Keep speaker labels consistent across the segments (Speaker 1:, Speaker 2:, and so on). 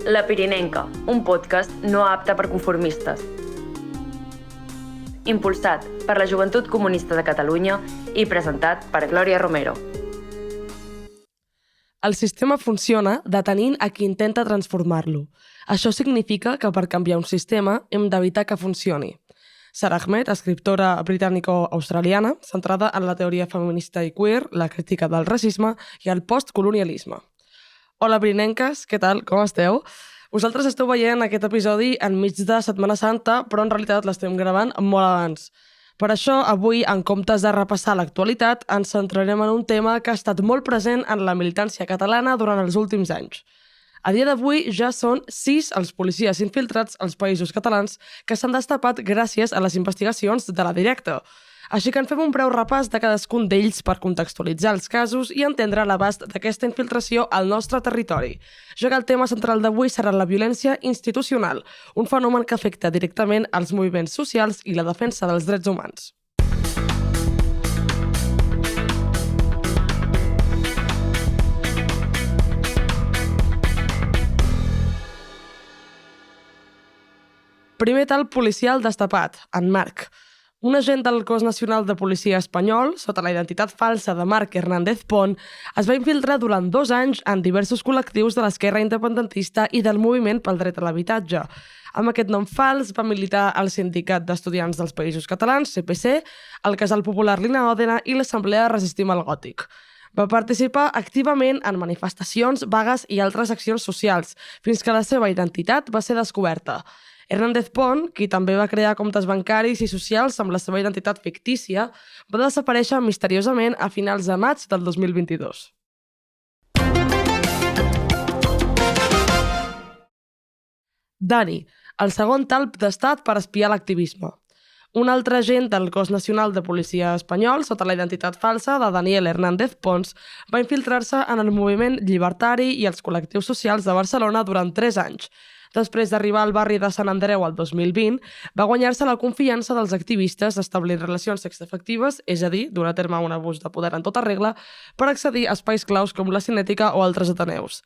Speaker 1: La Pirinenca, un podcast no apte per conformistes. Impulsat per la Joventut Comunista de Catalunya i presentat per Glòria Romero.
Speaker 2: El sistema funciona detenint a qui intenta transformar-lo. Això significa que per canviar un sistema hem d'evitar que funcioni. Sara Ahmed, escriptora britànico-australiana, centrada en la teoria feminista i queer, la crítica del racisme i el postcolonialisme. Hola, pirinenques, què tal? Com esteu? Vosaltres esteu veient aquest episodi enmig de Setmana Santa, però en realitat l'estem gravant molt abans. Per això, avui, en comptes de repassar l'actualitat, ens centrarem en un tema que ha estat molt present en la militància catalana durant els últims anys. A dia d'avui ja són 6 els policies infiltrats als països catalans que s'han destapat gràcies a les investigacions de la Directa. Així que en fem un breu repàs de cadascun d'ells per contextualitzar els casos i entendre l'abast d'aquesta infiltració al nostre territori, ja que el tema central d'avui serà la violència institucional, un fenomen que afecta directament els moviments socials i la defensa dels drets humans. Primer tal policial destapat, en Marc. Un agent del Cos Nacional de Policia espanyol, sota la identitat falsa de Marc Hernández Pont, es va infiltrar durant 2 anys en diversos col·lectius de l'esquerra independentista i del moviment pel dret a l'habitatge. Amb aquest nom fals va militar al Sindicat d'Estudiants dels Països Catalans, CPC, el Casal Popular Lina Òdena i l'Assemblea Resistim al Gòtic. Va participar activament en manifestacions, vagues i altres accions socials, fins que la seva identitat va ser descoberta. Hernández Pont, qui també va crear comptes bancaris i socials amb la seva identitat fictícia, va desaparèixer misteriosament a finals de maig del 2022. Dani, el segon talp d'estat per espiar l'activisme. Un altre agent del Cos Nacional de Policia espanyol, sota la identitat falsa de Daniel Hernández Pons, va infiltrar-se en el moviment llibertari i els col·lectius socials de Barcelona durant 3 anys. Després d'arribar al barri de Sant Andreu el 2020, va guanyar-se la confiança dels activistes establint relacions sexoafectives, és a dir, dur a terme un abús de poder en tota regla, per accedir a espais claus com la Cinètica o altres ateneus.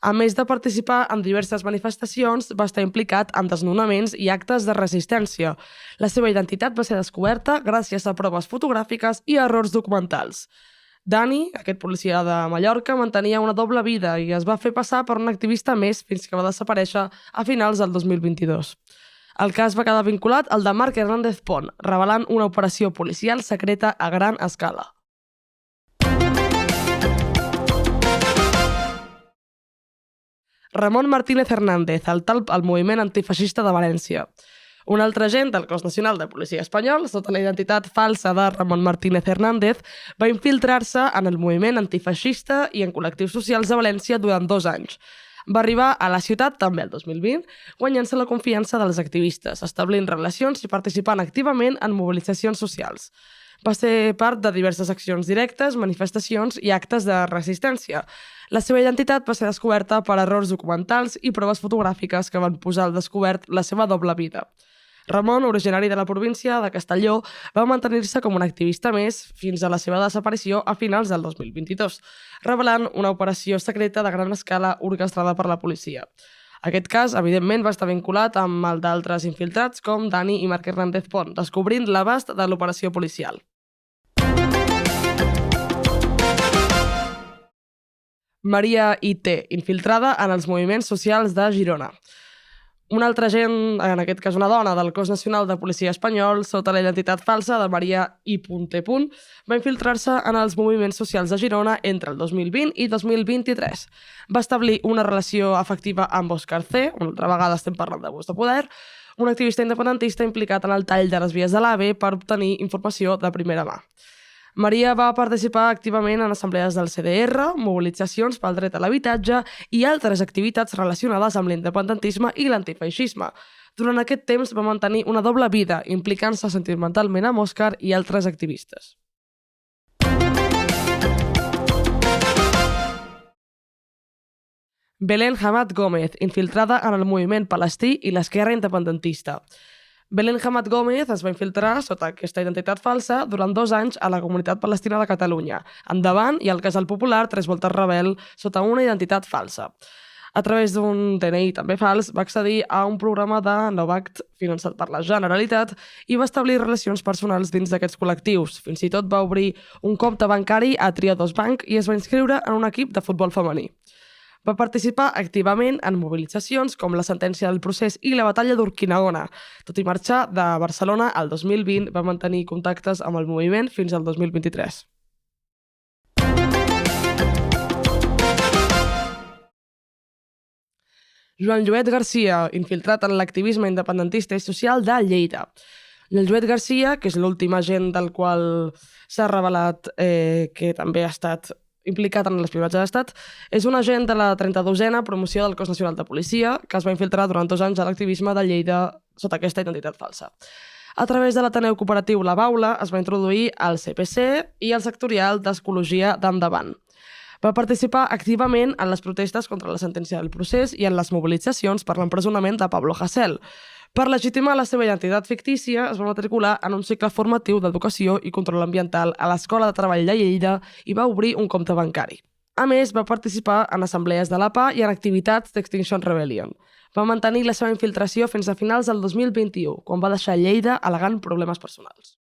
Speaker 2: A més de participar en diverses manifestacions, va estar implicat en desnonaments i actes de resistència. La seva identitat va ser descoberta gràcies a proves fotogràfiques i errors documentals. Dani, aquest policia de Mallorca, mantenia una doble vida i es va fer passar per un activista més fins que va desaparèixer a finals del 2022. El cas va quedar vinculat al de Marc Hernández Pont, revelant una operació policial secreta a gran escala. Ramon Martínez Hernández, el talp al moviment antifeixista de València. Un altre agent del Cos Nacional de Policia espanyol, sota la identitat falsa de Ramon Martínez Hernández, va infiltrar-se en el moviment antifeixista i en col·lectius socials de València durant 2 anys. Va arribar a la ciutat també el 2020, guanyant-se la confiança dels activistes, establint relacions i participant activament en mobilitzacions socials. Va ser part de diverses accions directes, manifestacions i actes de resistència. La seva identitat va ser descoberta per errors documentals i proves fotogràfiques que van posar al descobert la seva doble vida. Ramon, originari de la província de Castelló, va mantenir-se com un activista més fins a la seva desaparició a finals del 2022, revelant una operació secreta de gran escala orquestrada per la policia. Aquest cas, evidentment, va estar vinculat amb el d'altres infiltrats com Dani i Marc Hernández Pont, descobrint l'abast de l'operació policial. Maria I.T., infiltrada en els moviments socials de Girona. Un altre agent, en aquest cas una dona, del Cos Nacional de Policia espanyol, sota la identitat falsa de Maria I.T., va infiltrar-se en els moviments socials de Girona entre el 2020 i 2023. Va establir una relació afectiva amb Òscar C., una altra vegada estem parlant d'abús de poder, un activista independentista implicat en el tall de les vies de l'AVE per obtenir informació de primera mà. Maria va participar activament en assemblees del CDR, mobilitzacions pel dret a l'habitatge i altres activitats relacionades amb l'independentisme i l'antifeixisme. Durant aquest temps va mantenir una doble vida, implicant-se sentimentalment amb Òscar i altres activistes. Belén Hamad Gómez, infiltrada en el moviment palestí i l'esquerra independentista. Belén Hamad Gómez es va infiltrar sota aquesta identitat falsa durant 2 anys a la Comunitat Palestina de Catalunya, endavant i al Casal Popular 3 voltes rebel sota una identitat falsa. A través d'un DNI també fals, va accedir a un programa de Novact finançat per la Generalitat i va establir relacions personals dins d'aquests col·lectius. Fins i tot va obrir un compte bancari a Triodos Bank i es va inscriure en un equip de futbol femení. Va participar activament en mobilitzacions com la sentència del procés i la batalla d'Urquinaona. Tot i marxar de Barcelona, el 2020 va mantenir contactes amb el moviment fins al 2023. Joan Lluet Garcia, infiltrat en l'activisme independentista i social de Lleida. El Lluet Garcia, que és l'últim agent del qual s'ha revelat que també ha estat implicat en l'espionatge d'Estat, és un agent de la 32a promoció del Cos Nacional de Policia que es va infiltrar durant 2 anys a l'activisme de Lleida sota aquesta identitat falsa. A través de l'Ateneu Cooperatiu La Baula es va introduir al CPC i al sectorial d'Ecologia d'Endavant. Va participar activament en les protestes contra la sentència del procés i en les mobilitzacions per l'empresonament de Pablo Hasél. Per legitimar la seva identitat fictícia, es va matricular en un cicle formatiu d'educació i control ambiental a l'Escola de Treball de Lleida i va obrir un compte bancari. A més, va participar en assemblees de l'APA i en activitats d'Extinction Rebellion. Va mantenir la seva infiltració fins a finals del 2021, quan va deixar Lleida al·legant problemes personals.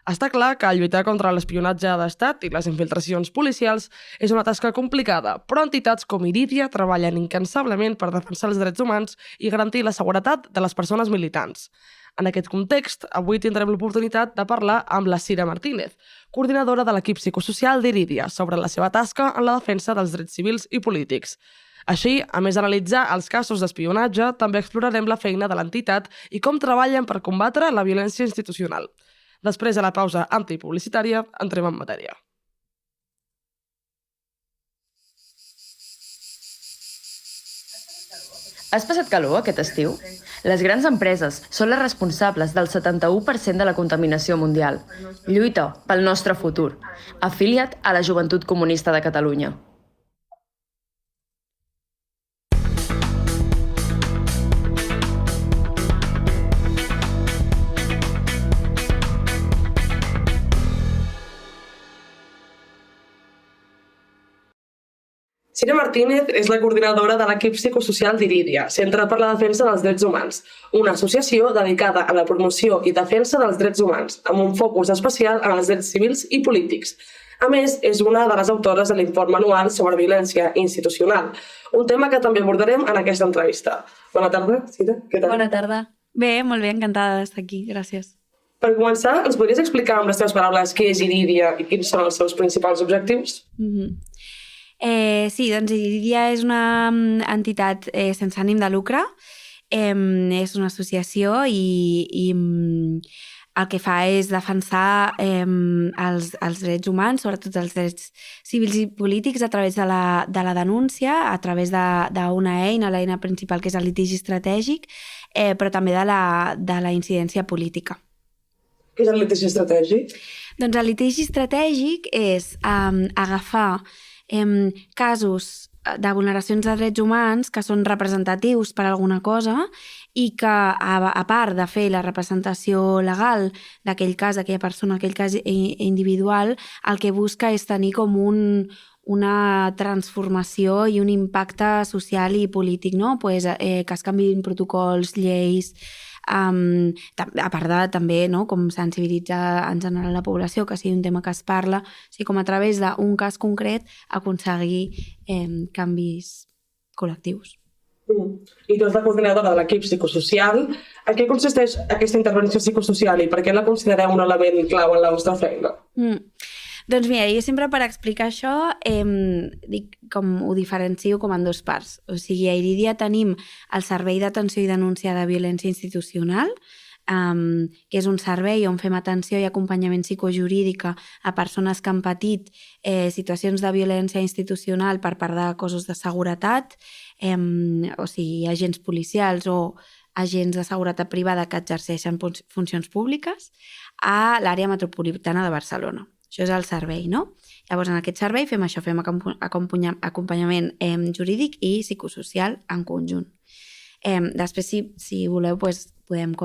Speaker 2: Està clar que lluitar contra l'espionatge d'Estat i les infiltracions policials és una tasca complicada, però entitats com Irídia treballen incansablement per defensar els drets humans i garantir la seguretat de les persones militants. En aquest context, avui tindrem l'oportunitat de parlar amb la Cira Martínez, coordinadora de l'equip psicosocial d'Irídia, sobre la seva tasca en la defensa dels drets civils i polítics. Així, a més d'analitzar els casos d'espionatge, també explorarem la feina de l'entitat i com treballen per combatre la violència institucional. Després de la pausa antipublicitària, entrem en matèria.
Speaker 1: Has passat calor aquest estiu? Les grans empreses són les responsables del 71% de la contaminació mundial. Lluita pel nostre futur. Afilia't a la Joventut Comunista de Catalunya.
Speaker 2: Cira Martínez és la coordinadora de l'equip psicosocial d'Irídia, Centre per la Defensa dels Drets Humans, una associació dedicada a la promoció i defensa dels drets humans, amb un focus especial en els drets civils i polítics. A més, és una de les autores de l'informe anual sobre violència institucional, un tema que també abordarem en aquesta entrevista. Bona tarda, Cira. Què tal?
Speaker 3: Bona tarda. Bé, molt bé, encantada d'estar aquí, gràcies.
Speaker 2: Per començar, ens podries explicar amb les teves paraules què és Irídia i quins són els seus principals objectius?
Speaker 3: Sí, doncs Irídia és una entitat sense ànim de lucre, és una associació i el que fa és defensar els drets humans, sobretot els drets civils i polítics, a través de la denúncia, a través d'una eina, l'eina principal que és el litigi estratègic, però també de la incidència política.
Speaker 2: Què és el litigi estratègic?
Speaker 3: Doncs el litigi estratègic és agafar casos de vulneracions de drets humans que són representatius per alguna cosa i que, a part de fer la representació legal d'aquell cas, d'aquella persona, aquell cas individual, el que busca és tenir com una transformació i un impacte social i polític, no? Que es canviïn protocols, lleis, a part de també com sensibilitzar en general la població, que sigui un tema que es parla, o sigui, com a través d'un cas concret aconseguir canvis col·lectius.
Speaker 2: I tu ets la coordinadora de l'equip psicosocial. En què consisteix aquesta intervenció psicosocial i per què la considereu un element clau en la vostra feina?
Speaker 3: Doncs mira, jo sempre per explicar això ho diferencio com en 2 parts. O sigui, a Irídia tenim el Servei d'Atenció i Denúncia de Violència Institucional, que és un servei on fem atenció i acompanyament psicojurídica a persones que han patit situacions de violència institucional per part de cossos de seguretat, o sigui, agents policials o agents de seguretat privada que exerceixen funcions públiques a l'àrea metropolitana de Barcelona. Això és el servei, no? Llavors, en aquest servei fem això, fem acompanyament jurídic i psicosocial en conjunt. Després, si voleu, podem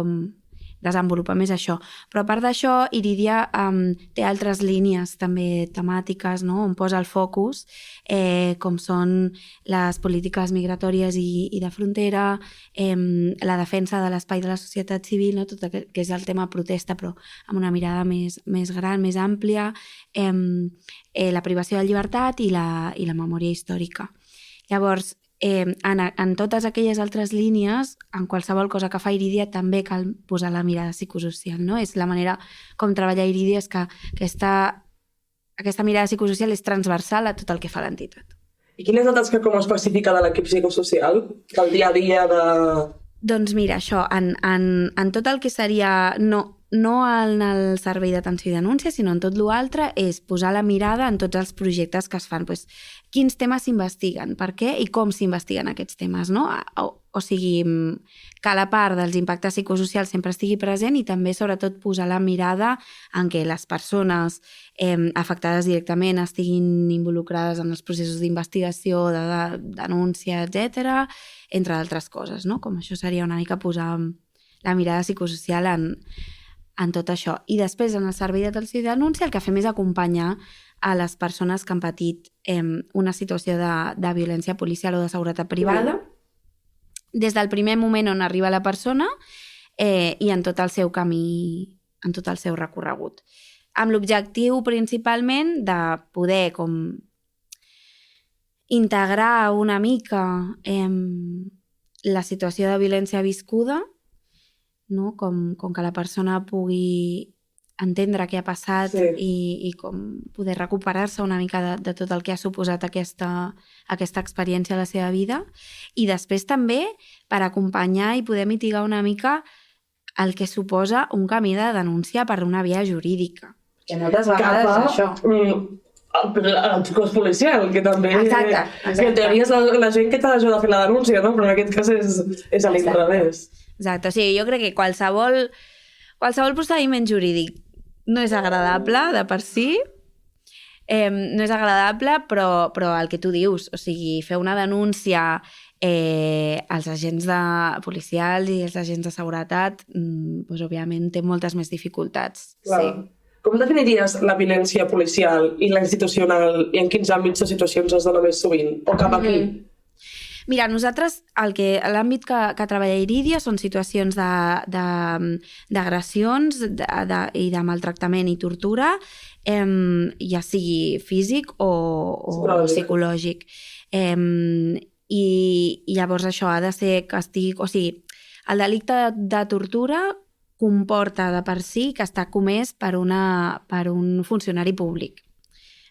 Speaker 3: desenvolupa més això. Però a part d'això, Irídia té altres línies també temàtiques, no?, on posa el focus, com són les polítiques migratòries i de frontera, la defensa de l'espai de la societat civil, no?, tot que és el tema protesta, però amb una mirada més gran, més àmplia, la privació de llibertat i la memòria històrica. Llavors, en totes aquelles altres línies, en qualsevol cosa que fa Irídia també cal posar la mirada psicosocial, no? És la manera com treballa Irídia, és que aquesta mirada psicosocial és transversal a tot el que fa l'entitat.
Speaker 2: I quina és la tasca com específica de l'equip psicosocial? Del dia a dia de...
Speaker 3: Doncs mira, això, en tot el que seria... No en el servei d'atenció i denúncia, sinó en tot l'altre, és posar la mirada en tots els projectes que es fan. Pues, quins temes s'investiguen, per què i com s'investiguen aquests temes, no? O sigui, que la part dels impactes psicosocials sempre estigui present i també, sobretot, posar la mirada en què les persones afectades directament estiguin involucrades en els processos d'investigació, de denúncia, etc., entre altres coses, no? Com això seria una mica posar la mirada psicosocial en tot això. I després, en el servei d'atenció i denúncia, el que fem és acompanyar a les persones que han patit una situació de violència policial o de seguretat privada, des del primer moment on arriba la persona i en tot el seu camí, en tot el seu recorregut. Amb l'objectiu, principalment, de poder com integrar una mica la situació de violència viscuda, no? Com que la persona pugui entendre què ha passat i com poder recuperar-se una mica de tot el que ha suposat aquesta experiència a la seva vida. I després també per acompanyar i poder mitigar una mica el que suposa un camí de denúncia per una via jurídica. Que moltes vegades és això.
Speaker 2: El cos policial, que també...
Speaker 3: Exacte.
Speaker 2: Que en teoria és la gent que t'ha d'ajudar a fer la denúncia, no? Però en aquest cas és a l'inrevés.
Speaker 3: Exacte, o sigui, jo crec que qualsevol procediment jurídic no és agradable de per si, no és agradable, però el que tu dius, o sigui, fer una denúncia als agents policials i als agents de seguretat, doncs, òbviament, té moltes més dificultats.
Speaker 2: Clar. Sí. Com definiries la violència policial i la institucional i en quins àmbits o situacions es dona més sovint? O cap aquí?
Speaker 3: Mira, nosaltres l'àmbit que treballa Irídia són situacions d'agressions i de maltractament i tortura, ja sigui físic o psicològic. I llavors això ha de ser que estigui... O sigui, el delicte de tortura comporta de per si que està comès per un funcionari públic.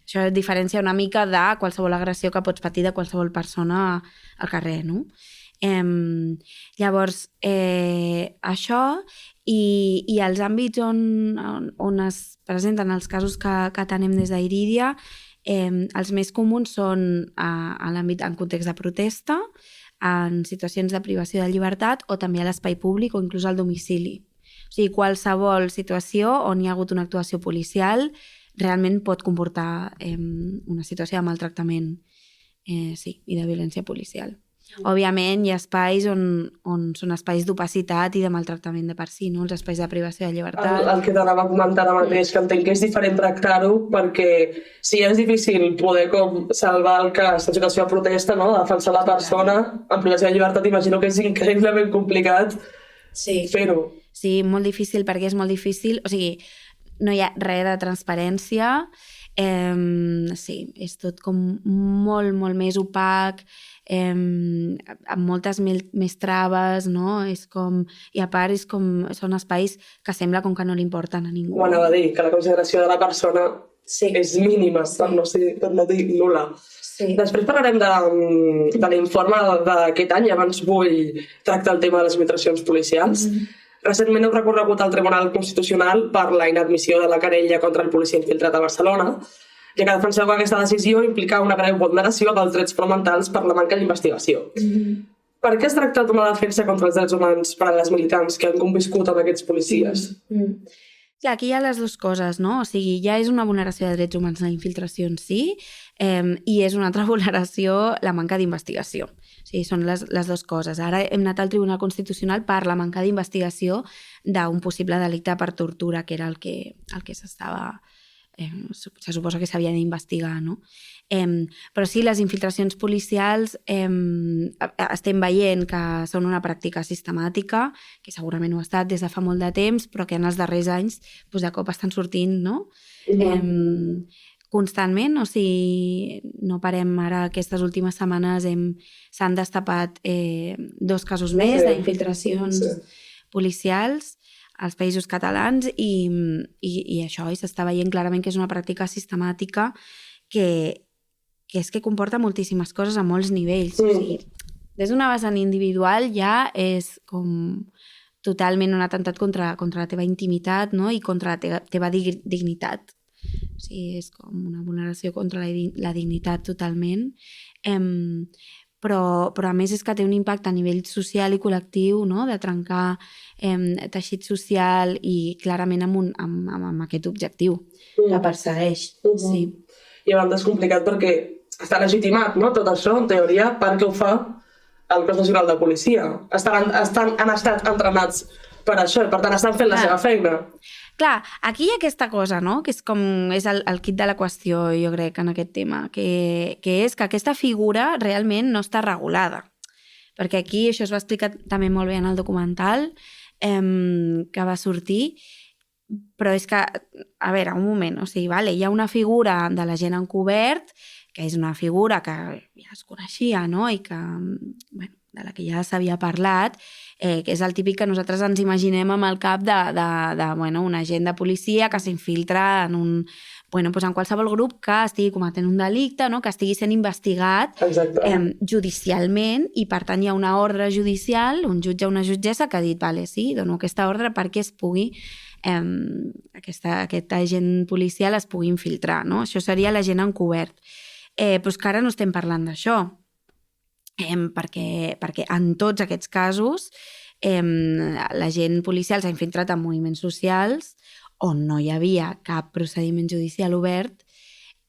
Speaker 3: Això diferencia una mica de qualsevol agressió que pots patir de qualsevol persona al carrer, no? Llavors, això i els àmbits on es presenten els casos que tenim des d'Irídia, els més comuns són a l'àmbit en context de protesta, en situacions de privació de llibertat o també a l'espai públic o inclús al domicili. O sigui, qualsevol situació on hi ha hagut una actuació policial realment pot comportar una situació de maltractament i de violència policial. Òbviament, hi ha espais on són espais d'opacitat i de maltractament de per si, no? Els espais de privació de llibertat.
Speaker 2: El que t'anava a comentar ara mateix, que entenc que és diferent tractar-ho, perquè si és difícil poder com salvar el cas en situació de protesta, no? Defensar la persona en privació de llibertat, imagino que és increïblement complicat fer-ho.
Speaker 3: Sí, molt difícil, perquè és molt difícil. O sigui, no hi ha res de transparència, sí, és tot com molt, molt més opac, amb moltes més traves, no? És com... I a part són espais que sembla com que no li importen a ningú.
Speaker 2: Ho anava a dir, que la consideració de la persona és mínima, per no dir nul·la. Sí. Després parlarem de l'informe d'aquest any, abans vull tractar el tema de les infiltracions policials. Recentment heu recorregut al Tribunal Constitucional per la inadmissió de la querella contra el policia infiltrat a Barcelona, ja que defenseu que aquesta decisió implica una greu vulneració dels drets fonamentals per la manca d'investigació. Per què es tracta d'una defensa contra els drets humans per a les militants que han conviscut amb aquests policies?
Speaker 3: Ja, aquí hi ha les dues coses, no? O sigui, ja és una vulneració de drets humans la infiltració en si i és una altra vulneració la manca d'investigació. O sigui, són les dues coses. Ara hem anat al Tribunal Constitucional per la manca d'investigació d'un possible delicte per tortura, que era el que s'estava... se suposa que s'havia d'investigar, no? Però sí, les infiltracions policials estem veient que són una pràctica sistemàtica, que segurament ho ha estat des de fa molt de temps, però que en els darrers anys de cop estan sortint, no? Constantment, o sigui, no parem ara, aquestes últimes setmanes s'han destapat 2 casos més d'infiltracions policials als països catalans i això, i s'està veient clarament que és una pràctica sistemàtica que és que comporta moltíssimes coses a molts nivells. O sigui, des d'una vessant individual ja és com totalment un atemptat contra la teva intimitat, no? I contra la teva dignitat. O sigui, és com una vulneració contra la dignitat totalment. Però a més és que té un impacte a nivell social i col·lectiu, no? De trencar teixit social i clarament amb aquest objectiu que persegueix. Sí.
Speaker 2: I a banda és complicat perquè està legitimat, no? Tot això, en teoria, perquè ho fa el Cos Nacional de Policia. Han estat entrenats per això i per tant estan fent la seva feina.
Speaker 3: Clar, aquí hi ha aquesta cosa, no? Que és el quid de la qüestió, jo crec, en aquest tema, que és que aquesta figura realment no està regulada. Perquè aquí, això es va explicar també molt bé en el documental que va sortir, però és que, a veure, un moment, o sigui, vale, hi ha una figura de l'agent encobert, que és una figura que ja es coneixia, no? I que, bueno, de la que ja s'havia parlat, que és el típic que nosaltres ens imaginem amb el cap de un agent de policia que s'infiltra en en qualsevol grup que estigui cometent un delicte, no? Que estigui sent investigat judicialment i, per tant, hi ha una ordre judicial, un jutge o una jutgessa que ha dit, vale, sí, dono aquesta ordre perquè es pugui aquest agent policial es pugui infiltrar, no? Això seria l'agent encobert. Però és que ara no estem parlant d'això. Perquè en tots aquests casos l'agent policial s'ha infiltrat en moviments socials on no hi havia cap procediment judicial obert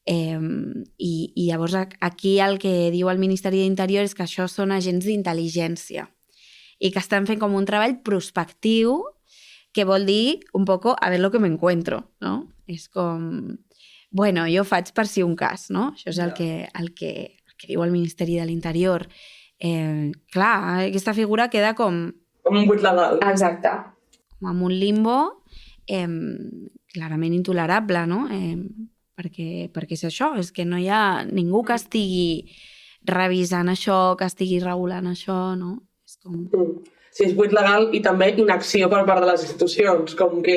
Speaker 3: i llavors aquí el que diu el Ministeri d'Interior és que això són agents d'intel·ligència i que estan fent com un treball prospectiu que vol dir un poco a ver lo que me encuentro, no? És com, bueno, jo faig per si un cas, no? Això és el que diu el Ministeri de l'Interior. Clar, aquesta figura queda com...
Speaker 2: Com un buit legal.
Speaker 3: Exacte. Com amb un limbo clarament intolerable, no? Perquè és això, és que no hi ha ningú que estigui revisant això, que estigui regulant això, no? És com...
Speaker 2: Sí, és buit legal i també inacció per part de les institucions, com que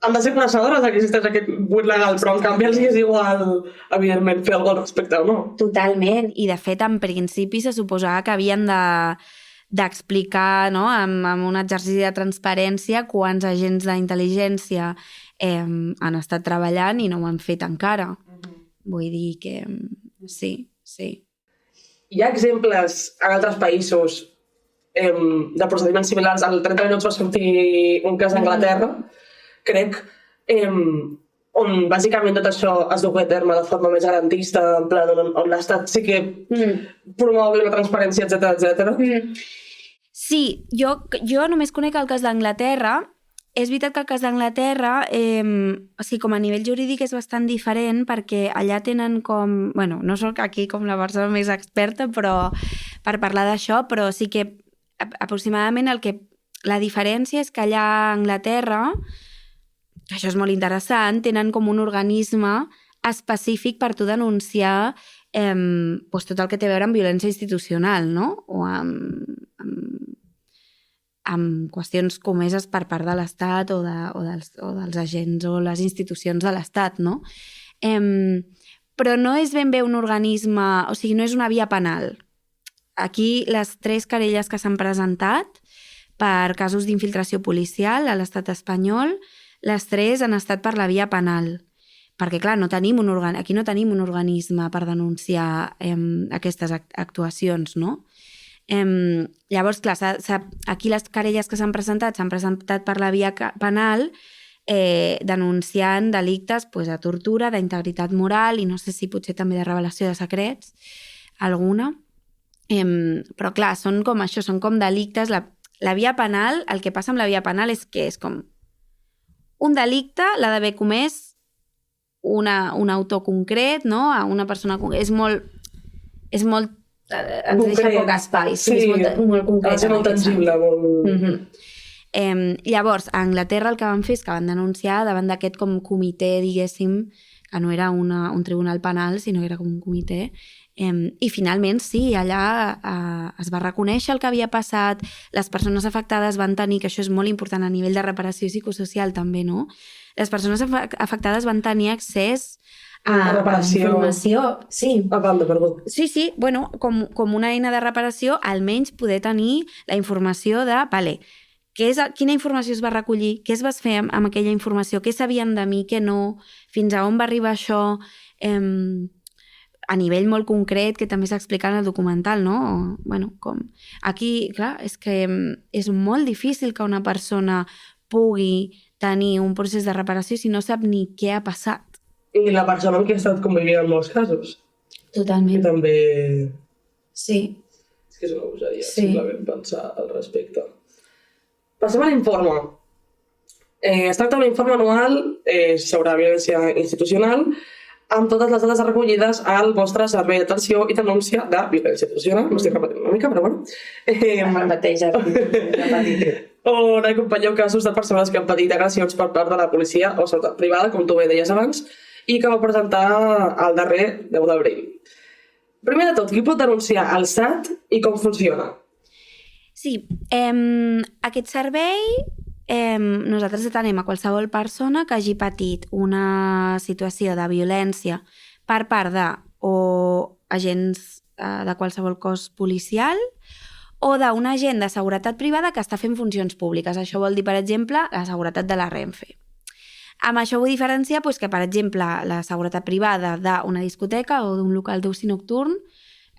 Speaker 2: han de ser coneixedores que existeix aquest buit legal, però en canvi els és igual, evidentment, fer alguna cosa al respecte o no.
Speaker 3: Totalment, i de fet, en principi se suposava que havien d'explicar, no?, amb un exercici de transparència quants agents d'intel·ligència han estat treballant i no ho han fet encara. Vull dir que sí.
Speaker 2: Hi ha exemples en altres països de procediments similars. Al 30 minuts va sortir un cas a Anglaterra, crec, on bàsicament tot això es du a terme de forma més garantista, en plan on l'Estat sí que promou la transparència, etc.
Speaker 3: Sí, jo només conec el cas d'Anglaterra. És veritat que el cas d'Anglaterra, o sigui, com a nivell jurídic és bastant diferent perquè allà tenen com... Bueno, no soc aquí com la persona més experta però per parlar d'això, però sí que aproximadament la diferència és que allà a Anglaterra, això és molt interessant, tenen com un organisme específic per tu denunciar tot el que té a veure amb violència institucional, no? O amb qüestions comeses per part de l'Estat o dels agents o les institucions de l'Estat, no? Però no és ben bé un organisme, o sigui, no és una via penal. Aquí les 3 querelles que s'han presentat per casos d'infiltració policial a l'Estat espanyol, les 3 han estat per la via penal. Perquè, clar, aquí no tenim un organisme per denunciar aquestes actuacions, no? Llavors, clar, aquí les querelles que s'han presentat per la via penal denunciant delictes de tortura, d'integritat moral i no sé si potser també de revelació de secrets, alguna. Però clar, són com això, són com delictes. La via penal, el que passa amb la via penal és que és com un delicte l'ha d'haver comès un autor concret, no? A una persona concreta. És molt ens deixa poc espai.
Speaker 2: Sí,
Speaker 3: és molt concret.
Speaker 2: Ha de ser molt tangible.
Speaker 3: Llavors, a Anglaterra el que van fer és que van denunciar davant d'aquest com comitè, diguéssim, que no era un tribunal penal, sinó que era com un comitè, i finalment sí, allà es va reconèixer el que havia passat, les persones afectades van tenir, que això és molt important a nivell de reparació psicosocial també, no? Les persones afectades van tenir accés a informació. Sí.
Speaker 2: Perdó.
Speaker 3: Sí, bueno, com una eina de reparació, almenys poder tenir la informació de, vale, quina informació es va recollir, què es va fer amb aquella informació, què sabien de mi, què no, fins a on va arribar això, a nivell molt concret, que també s'explica en el documental, no? Bueno, com... Aquí, clar, és que és molt difícil que una persona pugui tenir un procés de reparació si no sap ni què ha passat.
Speaker 2: I la persona amb qui ha estat convivint en molts casos.
Speaker 3: Totalment.
Speaker 2: Que també...
Speaker 3: Sí.
Speaker 2: És que és una gosadia, simplement pensar al respecte. Passem a l'informe. Es tracta d'un informe anual sobre violència institucional amb totes les dades recollides al vostre servei d'atenció i denúncia de violència institucional. M'estic repetint una mica, però bueno. On acompanyeu casos de persones que han patit agressions per part de la policia o seguretat privada, com tu bé deies abans, i que vau presentar el darrer 10 d'abril. Primer de tot, qui pot denunciar el SAT i com funciona?
Speaker 3: Sí, aquest servei nosaltres atenem a qualsevol persona que hagi patit una situació de violència per part de o agents de qualsevol cos policial o d'un agent de seguretat privada que està fent funcions públiques. Això vol dir, per exemple, la seguretat de la Renfe. Amb això vull diferenciar que, per exemple, la seguretat privada d'una discoteca o d'un local d'oci nocturn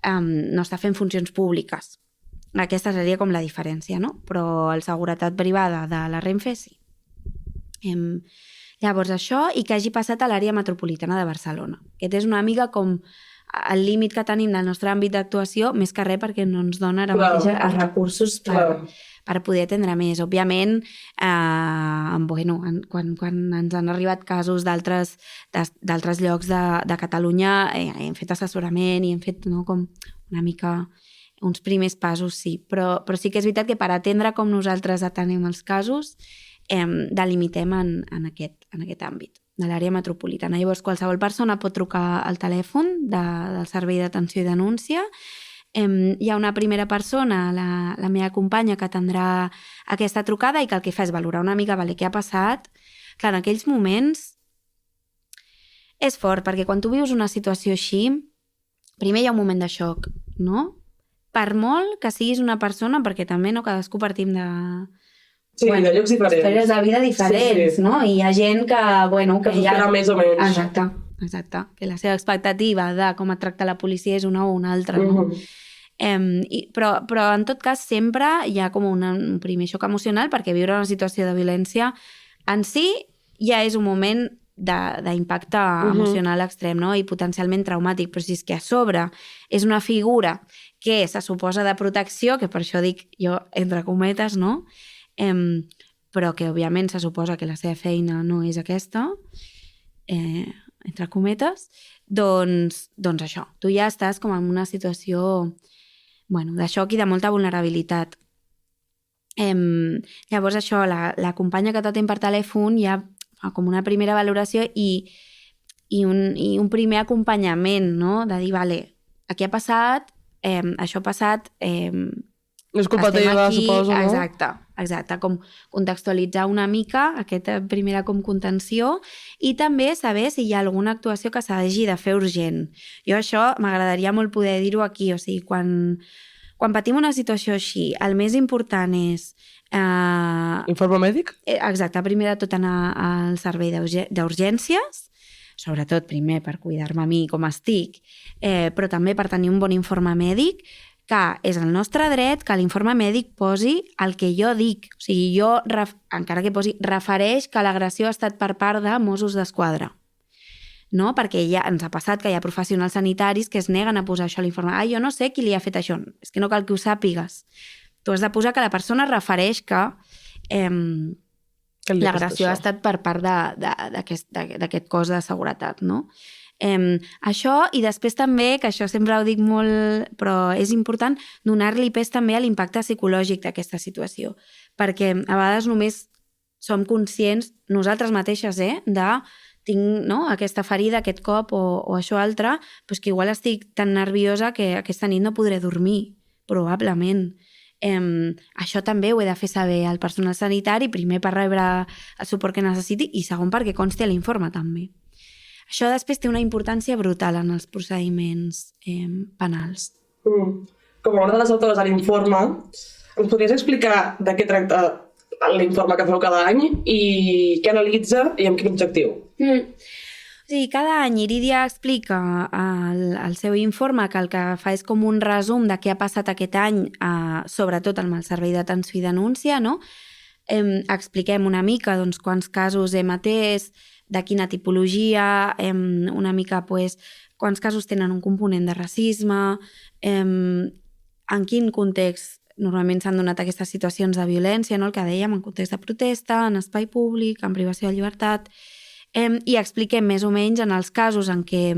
Speaker 3: no està fent funcions públiques. Aquesta seria com la diferència, no? Però la seguretat privada de la Renfe sí. Llavors això, i que hagi passat a l'àrea metropolitana de Barcelona. Aquest és una mica com el límit que tenim del nostre àmbit d'actuació, més que res perquè no ens dona ara mateix els recursos per poder atendre més. Òbviament, quan ens han arribat casos d'altres llocs de Catalunya, hem fet assessorament i hem fet com una mica uns primers passos, sí. Però sí que és veritat que per atendre com nosaltres atenem els casos, delimitem en aquest àmbit de l'àrea metropolitana. Llavors, qualsevol persona pot trucar al telèfon del Servei d'Atenció i Denúncia. Hi ha una primera persona, la meva companya, que atendrà aquesta trucada i que el que fa és valorar una mica què ha passat. Clar, en aquells moments és fort, perquè quan tu vius una situació així, primer hi ha un moment de xoc, no? Per molt que siguis una persona, perquè també cadascú partim de...
Speaker 2: Sí, de llocs diferents.
Speaker 3: Històries de vida diferents, no? I hi ha gent que
Speaker 2: funciona més o menys.
Speaker 3: Exacte. Que la seva expectativa de com et tracta la policia és una o una altra, no? Però en tot cas sempre hi ha com un primer xoc emocional, perquè viure una situació de violència en si ja és un moment d'impacte emocional extrem, no? I potencialment traumàtic. Però si és que a sobre és una figura que se suposa de protecció, que per això dic jo entre cometes, no? Però que òbviament se suposa que la seva feina no és aquesta, entre cometes, doncs això, tu ja estàs com en una situació de xoc i de molta vulnerabilitat. Llavors això, la companya que t'atén per telèfon ja fa com una primera valoració i un primer acompanyament, no? De dir, vale, aquí ha passat, això ha passat,
Speaker 2: és culpa teva, suposo, no?
Speaker 3: Exacte, com contextualitzar una mica aquesta primera com contenció i també saber si hi ha alguna actuació que s'hagi de fer urgent. Jo això m'agradaria molt poder dir-ho aquí, o sigui, quan patim una situació així, el més important és...
Speaker 2: Informe mèdic?
Speaker 3: Exacte, primer de tot anar al servei d'urgències, sobretot primer per cuidar-me a mi com estic, però també per tenir un bon informe mèdic, que és el nostre dret que l'informe mèdic posi el que jo dic. O sigui, jo, encara que posi, refereix que l'agressió ha estat per part de Mossos d'Esquadra. no? Perquè ja ens ha passat que hi ha professionals sanitaris que es neguen a posar això a l'informe. Jo no sé qui li ha fet això. És que no cal que ho sàpigues. Tu has de posar que la persona refereix que l'agressió ha estat per part d'aquest cos de seguretat, no? Això, i després també, que això sempre ho dic molt, però és important, donar-li pes també a l'impacte psicològic d'aquesta situació. Perquè a vegades només som conscients, nosaltres mateixes, tinc aquesta ferida, aquest cop o això altre, però que igual estic tan nerviosa que aquesta nit no podré dormir, probablement. Això també ho he de fer saber al personal sanitari, primer per rebre el suport que necessiti i segon perquè consti a l'informe també. Això després té una importància brutal en els procediments penals.
Speaker 2: Com a una de les autores de l'informe, ens podries explicar de què tracta l'informe que feu cada any i què analitza i amb quin objectiu?
Speaker 3: Sí, cada any Irídia explica al seu informe que el que fa és com un resum de què ha passat aquest any, sobretot amb el servei d'atenció i denúncia, no? Expliquem una mica quants casos hem atès, de quina tipologia, una mica quants casos tenen un component de racisme, en quin context normalment s'han donat aquestes situacions de violència, no? El que dèiem, en context de protesta, en espai públic, en privació de llibertat, i expliquem més o menys en els casos en què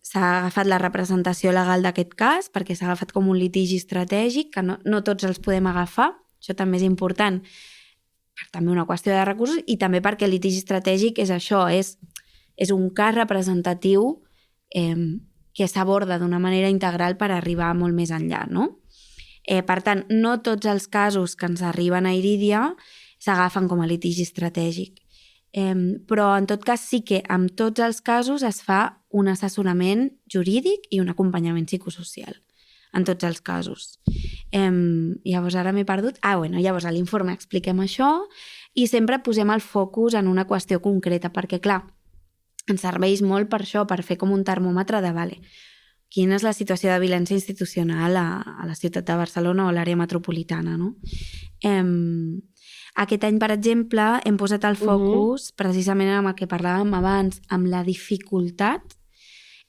Speaker 3: s'ha agafat la representació legal d'aquest cas, perquè s'ha agafat com un litigi estratègic, que no tots els podem agafar, això també és important, per també una qüestió de recursos i també perquè el litigi estratègic és això, és un cas representatiu que s'aborda d'una manera integral per arribar molt més enllà, no? Per tant, no tots els casos que ens arriben a Irídia s'agafen com a litigi estratègic, però en tot cas sí que en tots els casos es fa un assessorament jurídic i un acompanyament psicosocial. En tots els casos. Llavors ara m'he perdut. Llavors a l'informe expliquem això i sempre posem el focus en una qüestió concreta, perquè clar, ens serveix molt per això, per fer com un termòmetre de quina és la situació de violència institucional a la ciutat de Barcelona o a l'àrea metropolitana, no? Aquest any, per exemple, hem posat el focus precisament amb el que parlàvem abans, amb la dificultat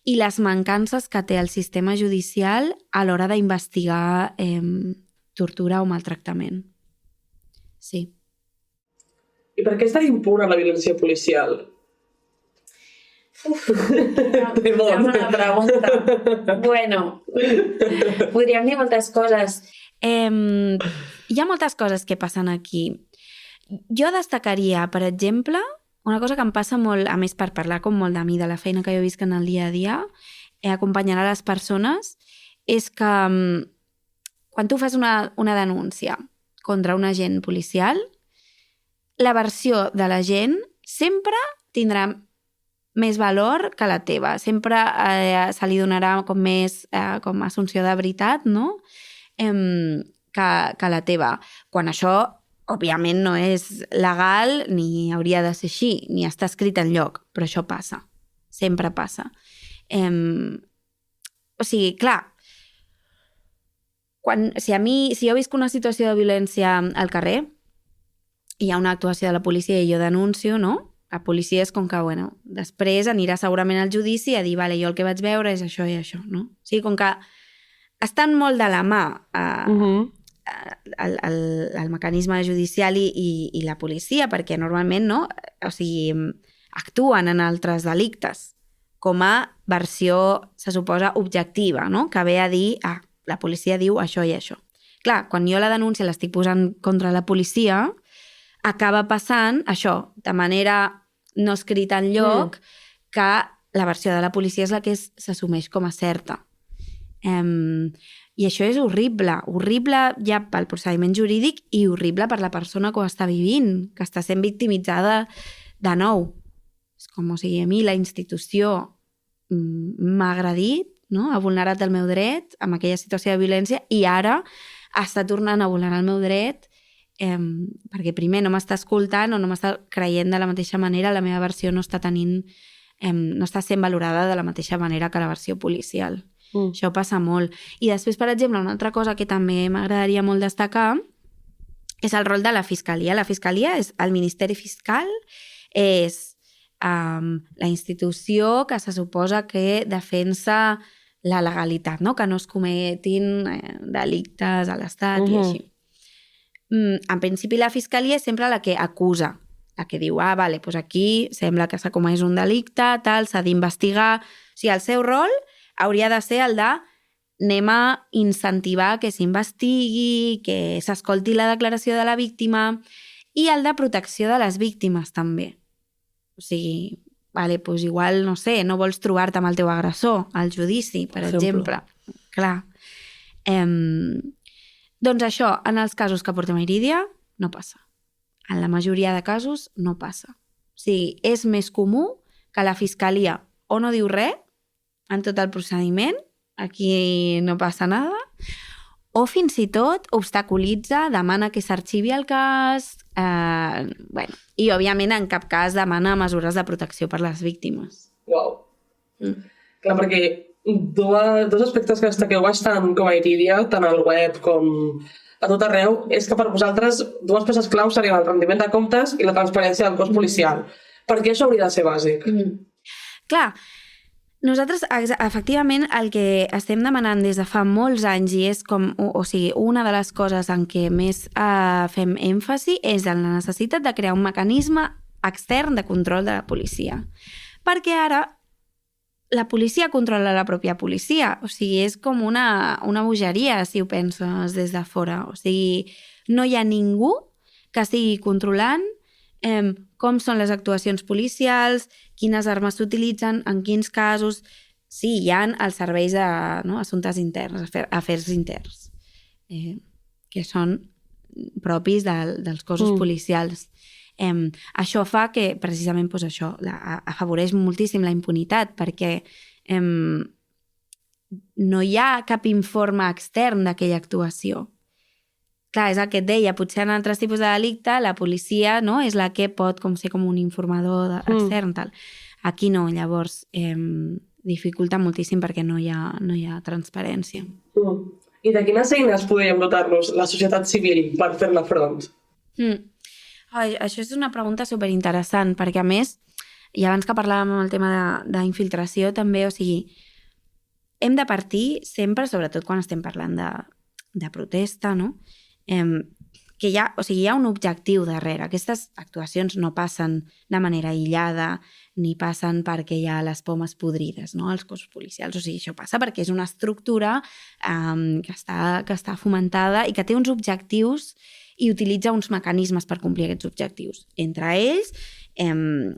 Speaker 3: i les mancances que té el sistema judicial a l'hora d'investigar tortura o maltractament. Sí.
Speaker 2: I per què és tan impune la violència policial?
Speaker 3: Una pregunta. Bueno, podríem dir moltes coses. Hi ha moltes coses que passen aquí. Jo destacaria, per exemple, una cosa que em passa molt, a més per parlar com molt de mi, de la feina que jo visc en el dia a dia, acompanyant a les persones, és que quan tu fas una denúncia contra un agent policial, la versió de l'agent sempre tindrà més valor que la teva. Sempre se li donarà com més com assumpció de veritat, no? Que la teva. Quan això òbviament no és legal ni hauria de ser així, ni està escrit enlloc, però això passa, sempre passa. O sigui, clar, si jo visc una situació de violència al carrer, hi ha una actuació de la policia i jo denuncio, no? La policia és com que, després anirà segurament al judici a dir, vale, jo el que vaig veure és això i això, no? O sigui, com que estan molt de la mà el mecanisme judicial i la policia, perquè normalment actuen en altres delictes com a versió, se suposa, objectiva, no? Que ve a dir, la policia diu això i això. Clar, quan jo la denúncia l'estic posant contra la policia, acaba passant això, de manera no escrita enlloc, que la versió de la policia és la que s'assumeix com a certa. I això és horrible. Horrible ja pel procediment jurídic i horrible per la persona que ho està vivint, que està sent victimitzada de nou. És com, a mi la institució m'ha agredit, no? Ha vulnerat el meu dret amb aquella situació de violència i ara està tornant a vulnerar el meu dret perquè primer no m'està escoltant o no m'està creient de la mateixa manera, la meva versió no està sent valorada de la mateixa manera que la versió policial. Això passa molt. I després, per exemple, una altra cosa que també m'agradaria molt destacar és el rol de la Fiscalia. La Fiscalia és el Ministeri Fiscal, és la institució que se suposa que defensa la legalitat, no? Que no es cometin delictes a l'Estat i així. En principi, la Fiscalia és sempre la que acusa, la que diu, vale, doncs aquí sembla que s'ha comès un delicte, tal, s'ha d'investigar. O sigui, el seu rol hauria de ser el de anem a incentivar que s'investigui, que s'escolti la declaració de la víctima i el de protecció de les víctimes, també. O sigui, vale, doncs igual, no sé, no vols trobar-te amb el teu agressor al judici, per exemple. Clar. Doncs això, en els casos que portem a Irídia, no passa. En la majoria de casos no passa. O sigui, és més comú que la Fiscalia o no diu res en tot el procediment, aquí no passa nada, o fins i tot obstaculitza, demana que s'arxivi el cas, i òbviament en cap cas demana mesures de protecció per les víctimes.
Speaker 2: Uau. Clar, perquè dos aspectes que destaqueu bastant com a Irídia, tant al web com a tot arreu, és que per vosaltres dues peces claus serien el rendiment de comptes i la transparència del cos policial. Per què això hauria de ser bàsic?
Speaker 3: Clar, nosaltres, efectivament, el que estem demanant des de fa molts anys i és com, o sigui, una de les coses en què més fem èmfasi és en la necessitat de crear un mecanisme extern de control de la policia. Perquè ara la policia controla la pròpia policia. O sigui, és com una bogeria, si ho penses des de fora. O sigui, no hi ha ningú que estigui controlant com són les actuacions policials, quines armes s'utilitzen, en quins casos. Sí, hi ha els serveis d'assumptes interns, afers interns, que són propis dels cossos policials. Això fa que, precisament, això afavoreix moltíssim la impunitat, perquè no hi ha cap informe extern d'aquella actuació. Clar, és el que et deia, potser en altres tipus de delicte la policia és la que pot ser com un informador extern. Tal. Aquí no, llavors dificulta moltíssim perquè no hi ha transparència.
Speaker 2: I de quines eines podríem dotar-nos la societat civil per fer-la front?
Speaker 3: Això és una pregunta superinteressant, perquè a més, i abans que parlàvem amb el tema d'infiltració també, o sigui, hem de partir sempre, sobretot quan estem parlant de protesta, no? Que hi ha un objectiu darrere. Aquestes actuacions no passen de manera aïllada ni passen perquè hi ha les pomes podrides, no? Els cossos policials. O sigui, això passa perquè és una estructura que està fomentada i que té uns objectius i utilitza uns mecanismes per complir aquests objectius. Entre ells,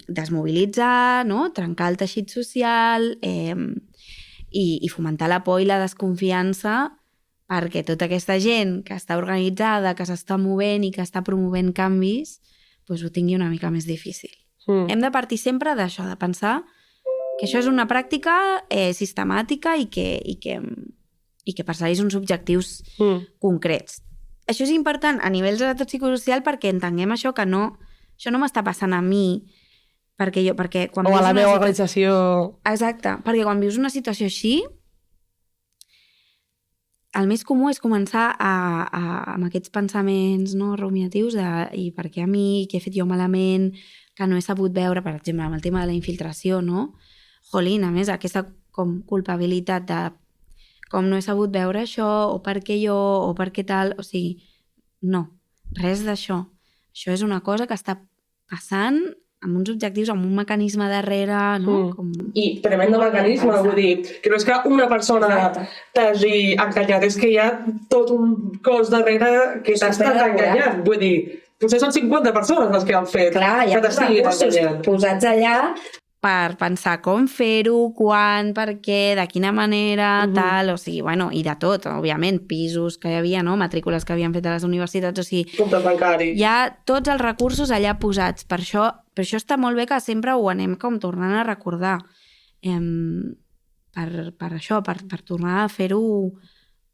Speaker 3: desmobilitzar, trencar el teixit social i fomentar la por i la desconfiança perquè tota aquesta gent que està organitzada, que s'està movent i que està promovent canvis, ho tingui una mica més difícil. Hem de partir sempre d'això, de pensar que això és una pràctica sistemàtica i que persegueix uns objectius concrets. Això és important a nivell de tot psicosocial perquè entenguem això que això no m'està passant a mi perquè quan
Speaker 2: o a la meva organització.
Speaker 3: Exacte, perquè quan vius una situació així el més comú és començar amb aquests pensaments rumiatius de i per què a mi, què he fet jo malament, que no he sabut veure, per exemple, amb el tema de la infiltració, no? Jolín, a més, aquesta culpabilitat de com no he sabut veure això, o per què jo, o per què tal, o sigui, no, res d'això. Això és una cosa que està passant amb uns objectius, amb un mecanisme darrere, no?
Speaker 2: I tremendo mecanisme, vull dir, que no és que una persona t'hagi enganyat, és que hi ha tot un cos darrere que t'ha estat enganyant, vull dir, potser són 50 persones les que han fet que t'estiguin enganyant.
Speaker 3: Posats allà per pensar com fer-ho, quan, per què, de quina manera, tal, o sigui, i de tot, òbviament, pisos que hi havia, matrícules que havien fet a les universitats, o sigui...
Speaker 2: Comptes bancaris.
Speaker 3: Hi ha tots els recursos allà posats, per això està molt bé que sempre ho anem com tornant a recordar, per això, per tornar a fer-ho,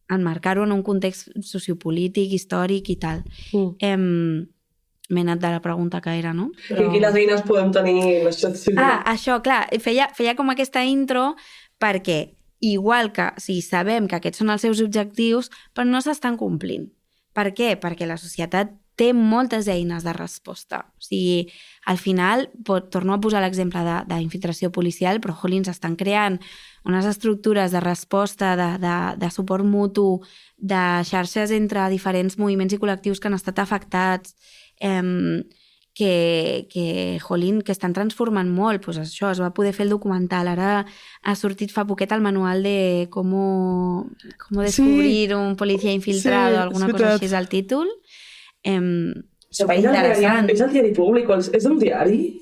Speaker 3: enmarcar-ho en un context sociopolític, històric i tal. M'he anat de la pregunta que era, no?
Speaker 2: I quines eines podem tenir la societat civil?
Speaker 3: Això, clar, feia com aquesta intro perquè, igual que sabem que aquests són els seus objectius, però no s'estan complint. Per què? Perquè la societat té moltes eines de resposta. O sigui, al final, torno a posar l'exemple d'infiltració policial, però, jolín, s'estan creant unes estructures de resposta, de suport mutu, de xarxes entre diferents moviments i col·lectius que han estat afectats, que estan transformant molt. Pues això, es va poder fer el documental. Ara ha sortit fa poquet el manual de cómo descobrir un policía infiltrado, alguna cosa així és el títol. Superinteressant.
Speaker 2: És el diari públic? És un diari?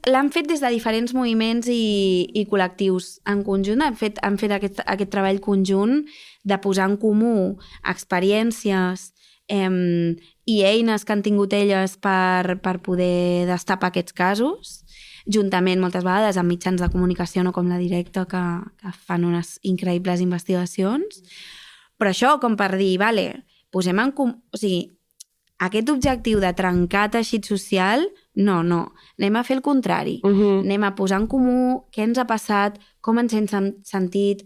Speaker 3: L'han fet des de diferents moviments i col·lectius en conjunt. Han fet aquest treball conjunt de posar en comú experiències i eines que han tingut elles per poder destapar aquests casos, juntament moltes vegades amb mitjans de comunicació, no com la Directa, que fan unes increïbles investigacions. Però això com per dir, vale, posem en comú... O sigui, aquest objectiu de trencar teixit social, no. Anem a fer el contrari. Anem a posar en comú què ens ha passat, com ens hem sentit,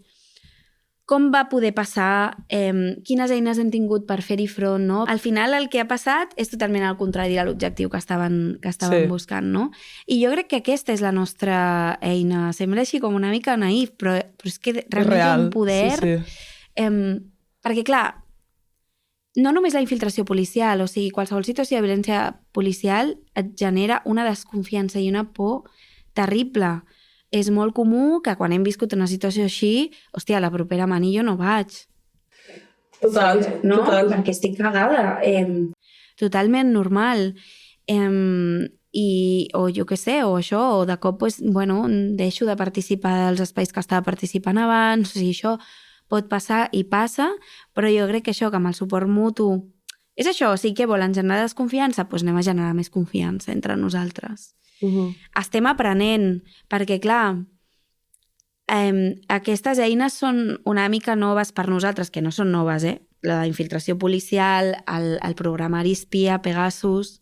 Speaker 3: com va poder passar, quines eines hem tingut per fer-hi front, no? Al final el que ha passat és totalment al contrari de l'objectiu que estaven buscant, no? I jo crec que aquesta és la nostra eina. Sembla així com una mica naïf, però és que realment és un poder... Sí. Perquè, clar, no només la infiltració policial, o sigui, qualsevol situació de violència policial et genera una desconfiança i una por terrible. És molt comú que quan hem viscut una situació així, hòstia, la propera manillo no vaig.
Speaker 2: Total.
Speaker 3: Perquè estic cagada. Totalment normal. O jo què sé, o això, o de cop, deixo de participar dels espais que estava participant abans, o sigui, això pot passar i passa, però jo crec que això, que amb el suport mutu... És això, o sigui, què volen generar desconfiança? Doncs anem a generar més confiança entre nosaltres. Estem aprenent, perquè, clar, aquestes eines són una mica noves per nosaltres, que no són noves, la infiltració policial, el programari espia, Pegasus...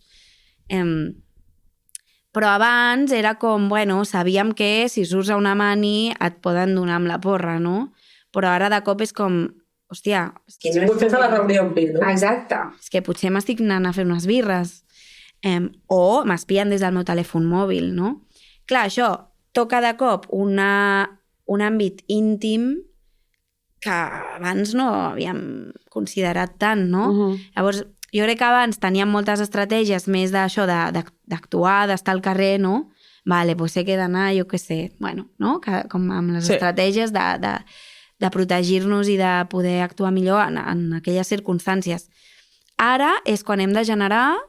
Speaker 3: Però abans era com, sabíem que si surts a una mani et poden donar amb la porra, no? Però ara de cop és com, hòstia...
Speaker 2: Potser a la reunió amb ell, no?
Speaker 3: Exacte. És que potser m'estic anant a fer unes birres. O m'espien des del meu telèfon mòbil, no? Clar, això toca de cop un àmbit íntim que abans no havíem considerat tant, no? Llavors, jo crec que abans teníem moltes estratègies més d'això, d'actuar, d'estar al carrer, no? Vale, pues sé que he d'anar, jo què sé, no? Com amb les estratègies de protegir-nos i de poder actuar millor en aquelles circumstàncies. Ara és quan hem de generar,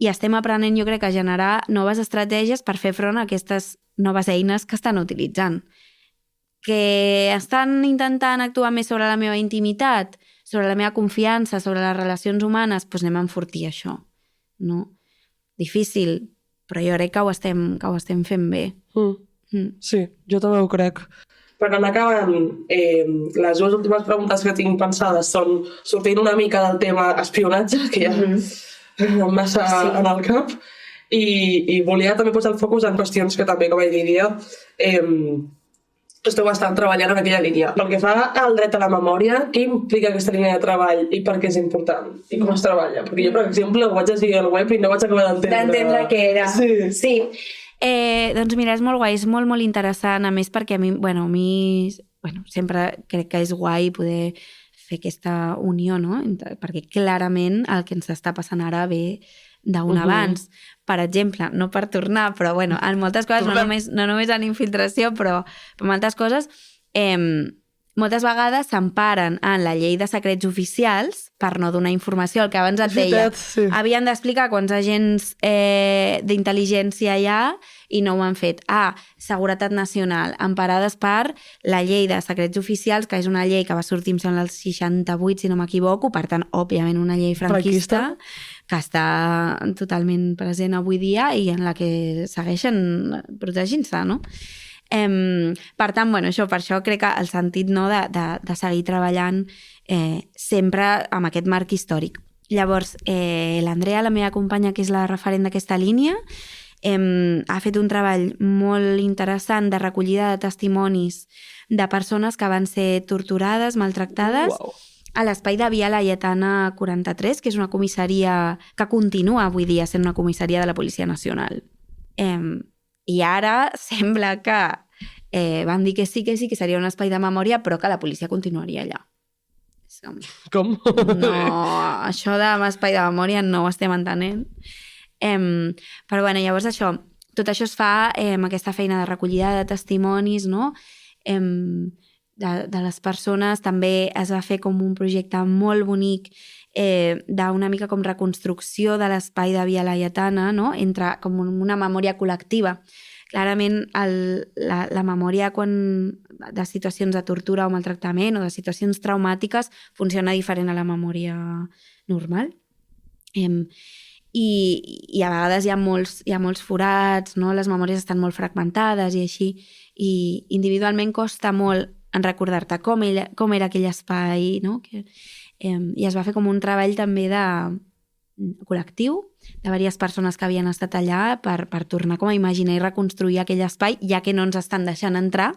Speaker 3: i estem aprenent, jo crec, a generar noves estratègies per fer front a aquestes noves eines que estan utilitzant. Que estan intentant actuar més sobre la meva intimitat, sobre la meva confiança, sobre les relacions humanes, doncs anem a enfortir això. No? Difícil, però jo crec que ho estem fent bé.
Speaker 2: Sí, jo també ho crec. Per anar acabant, les dues últimes preguntes que tinc pensades són sortint una mica del tema espionatge, que ja massa en el cap, i volia també posar el focus en qüestions que també, com a Lídia, esteu bastant treballant en aquella línia. Pel que fa al dret a la memòria, què implica aquesta línia de treball i per què és important? I com es treballa? Perquè jo, per exemple, ho vaig llegir al web i no vaig acabar
Speaker 3: d'entendre què era.
Speaker 2: Sí.
Speaker 3: Doncs mira, és molt guai, és molt, molt interessant, a més perquè a mi sempre crec que és guai poder fer aquesta unió, no? Perquè clarament el que ens està passant ara ve d'un abans. Per exemple, no per tornar, però en moltes coses, no només en infiltració, però en moltes coses, moltes vegades s'emparen en la llei de secrets oficials per no donar informació, el que abans et deia.
Speaker 2: Sí.
Speaker 3: Havien d'explicar quants agents d'intel·ligència hi ha i no ho han fet. Seguretat Nacional, emparades per la llei de secrets oficials, que és una llei que va sortir, em sembla, el 68, si no m'equivoco, per tant, òbviament, una llei franquista que està totalment present avui dia i en la que segueixen protegint-se, no? Per tant, això, per això crec que el sentit, no, de seguir treballant sempre amb aquest marc històric. Llavors, l'Andrea, la meva companya, que és la referent d'aquesta línia, ha fet un treball molt interessant de recollida de testimonis de persones que van ser torturades, maltractades, a l'espai de Via Laietana 43, que és una comissaria que continua avui dia sent una comissaria de la Policia Nacional. I ara sembla que van dir que sí, que seria un espai de memòria, però que la policia continuaria allà.
Speaker 2: Com?
Speaker 3: No, això de espai de memòria no ho estem entenent. Però bueno, llavors això, tot això es fa amb aquesta feina de recollida de testimonis, no? De les persones. També es va fer com un projecte molt bonic d'una mica com reconstrucció de l'espai de Via Laietana, no? Entre com una memòria col·lectiva. Clarament la memòria de situacions de tortura o maltractament o de situacions traumàtiques funciona diferent a la memòria normal. I a vegades hi ha molts forats, no? Les memòries estan molt fragmentades i així, i individualment costa molt en recordar-te com era aquell espai, no? I es va fer com un treball també col·lectiu de diverses persones que havien estat allà per tornar com a imaginar i reconstruir aquell espai, ja que no ens estan deixant entrar,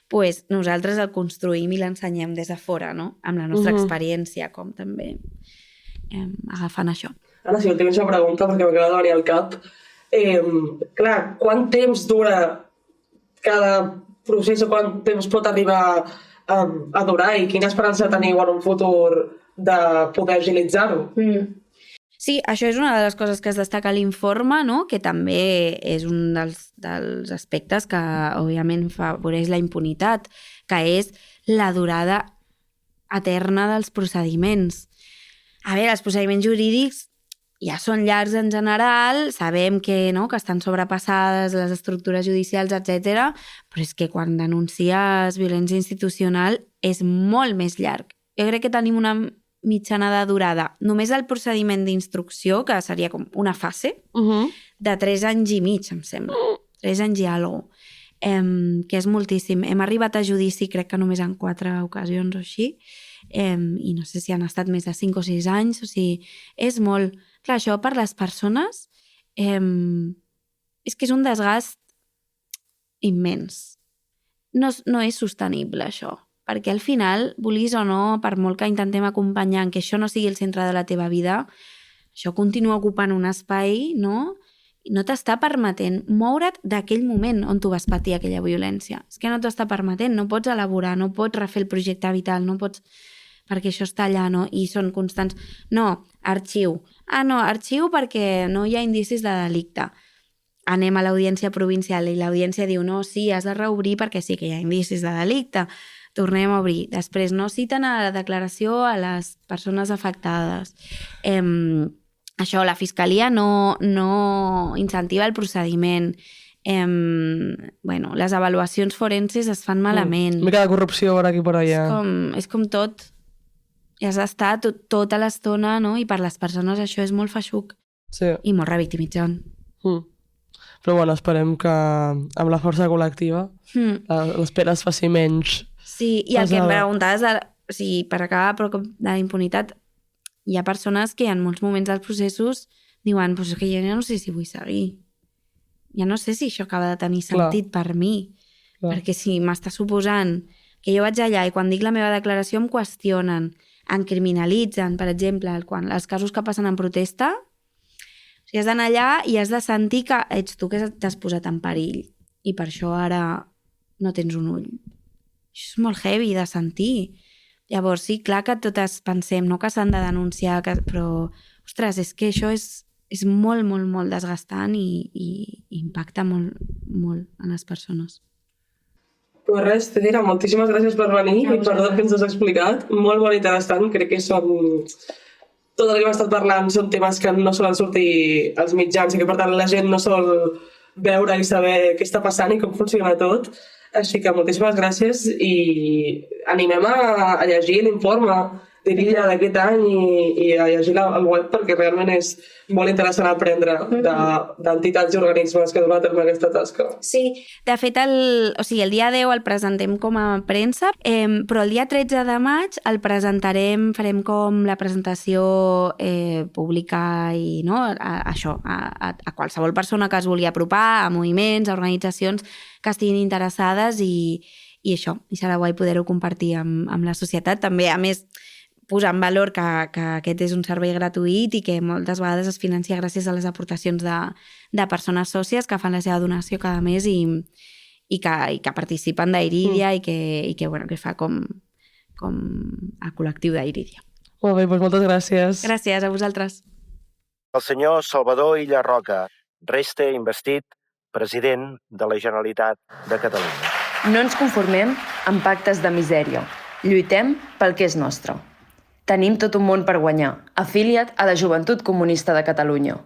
Speaker 3: pues nosaltres el construïm i l'ensenyem des de fora, no? Amb la nostra experiència, com també agafant això.
Speaker 2: Ara, si última pregunta, perquè m'acaba de venir al cap. Clar, quant temps dura cada procés o quant temps pot arribar a durar i quina esperança teniu en un futur de poder agilitzar-ho?
Speaker 3: Sí, això és una de les coses que es destaca a l'informe, no? Que també és un dels aspectes que, òbviament, favoreix la impunitat, que és la durada eterna dels procediments. A veure, els procediments jurídics ja són llargs en general, sabem que estan sobrepassades les estructures judicials, etc. Però és que quan denuncies violència institucional és molt més llarg. Jo crec que tenim una mitjana de durada, només el procediment d'instrucció, que seria com una fase, de 3 anys i mig, em sembla. 3 anys i alguna cosa, que és moltíssim. Hem arribat a judici, crec que només en 4 ocasions o així, i no sé si han estat més de 5 o 6 anys, o sigui, és molt... Clar, això per les persones és que és un desgast immens. No és sostenible, això. Perquè al final, vulguis o no, per molt que intentem acompanyar que això no sigui el centre de la teva vida, això continua ocupant un espai, no? I no t'està permetent moure't d'aquell moment on tu vas patir aquella violència. És que no t'ho està permetent, no pots elaborar, no pots refer el projecte vital, no pots... perquè això està allà, no? I són constants. No, arxiu. No, arxiu perquè no hi ha indicis de delicte. Anem a l'audiència provincial i l'audiència diu no, sí, has de reobrir perquè sí que hi ha indicis de delicte. Tornem a obrir. Després no citen a la declaració a les persones afectades. Això, la fiscalia no incentiva el procediment. Les avaluacions forenses es fan malament.
Speaker 2: Mica de corrupció per aquí per allà.
Speaker 3: És com tot. I has d'estar tota l'estona, no? I per les persones això és molt feixuc.
Speaker 2: Sí.
Speaker 3: I molt revictimitzant.
Speaker 2: Però bueno, esperem que amb la força col·lectiva l'espera es faci menys.
Speaker 3: Sí, i el que em preguntaves, per acabar, però de la impunitat, hi ha persones que en molts moments dels processos diuen, pues és que jo ja no sé si vull seguir. Ja no sé si això acaba de tenir sentit per mi. Perquè si m'està suposant que jo vaig allà i quan dic la meva declaració em qüestionen, em criminalitzen, per exemple, quan els casos que passen en protesta, o sigui, has d'anar allà i has de sentir que ets tu que t'has posat en perill i per això ara no tens un ull. Això és molt heavy de sentir. Llavors, sí, clar que totes pensem que s'han de denunciar, però, ostres, és que això és molt, molt, molt desgastant i impacta molt, molt en les persones.
Speaker 2: Pues res, Cedira, moltíssimes gràcies per venir i per tot el que ens has explicat. Molt, molt interessant. Crec que tot el que hem estat parlant són temes que no solen sortir als mitjans i que per tant la gent no sol veure i saber què està passant i com funciona tot. Així que moltíssimes gràcies i animem a llegir l'informe d'Irilla d'aquest any i a llegir el web perquè realment és molt interessant aprendre d'entitats i organismes que donen a terme aquesta tasca.
Speaker 3: Sí, de fet el dia 10 el presentem com a premsa, però el dia 13 de maig el presentarem, farem com la presentació pública i a qualsevol persona que es vulgui apropar, a moviments, a organitzacions que estiguin interessades i això, i serà guai poder-ho compartir amb la societat. També, a més, posar en valor que aquest és un servei gratuït i que moltes vegades es financia gràcies a les aportacions de persones sòcies que fan la seva donació cada mes i que participen d'Iridia i que fa com el col·lectiu d'Iridia.
Speaker 2: Molt bé, doncs moltes gràcies.
Speaker 3: Gràcies a vosaltres.
Speaker 4: El senyor Salvador Illa Roca resta investit president de la Generalitat de Catalunya.
Speaker 1: No ens conformem amb pactes de misèria. Lluitem pel que és nostre. Tenim tot un món per guanyar. Afilia't a la Joventut Comunista de Catalunya.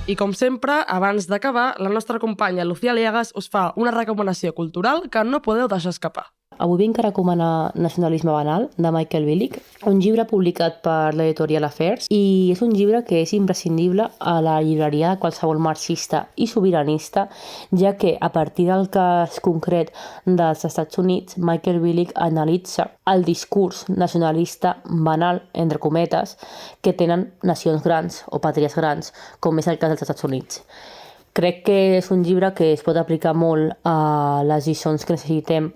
Speaker 2: I com sempre, abans d'acabar, la nostra companya Lucía Liegas us fa una recomanació cultural que no podeu deixar escapar.
Speaker 5: Avui vinc a recomanar Nacionalisme banal, de Michael Billig, un llibre publicat per l'editorial Affairs, i és un llibre que és imprescindible a la llibreria de qualsevol marxista i sobiranista, ja que a partir del cas concret dels Estats Units, Michael Billig analitza el discurs nacionalista banal, entre cometes, que tenen nacions grans o pàtries grans, com és el cas dels Estats Units. Crec que és un llibre que es pot aplicar molt a les lliçons que necessitem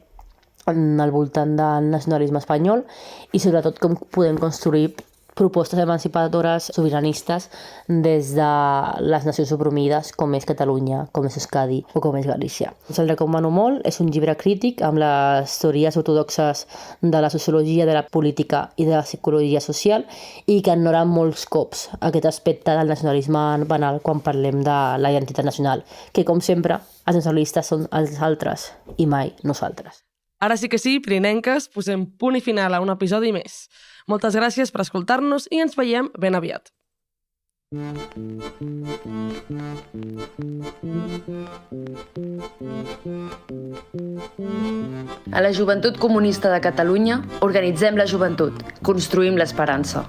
Speaker 5: al voltant del nacionalisme espanyol i sobretot com podem construir propostes emancipadores sobiranistes des de les nacions oprimides com és Catalunya, com és Euskadi o com és Galícia. Se'l recomano molt, és un llibre crític amb les teories ortodoxes de la sociologia, de la política i de la psicologia social i que ignora molts cops aquest aspecte del nacionalisme banal quan parlem de la identitat nacional, que com sempre els nacionalistes són els altres i mai nosaltres.
Speaker 2: Ara sí que sí, pirinenques, posem punt i final a un episodi més. Moltes gràcies per escoltar-nos i ens veiem ben aviat.
Speaker 1: A la Joventut Comunista de Catalunya organitzem la joventut, construïm l'esperança.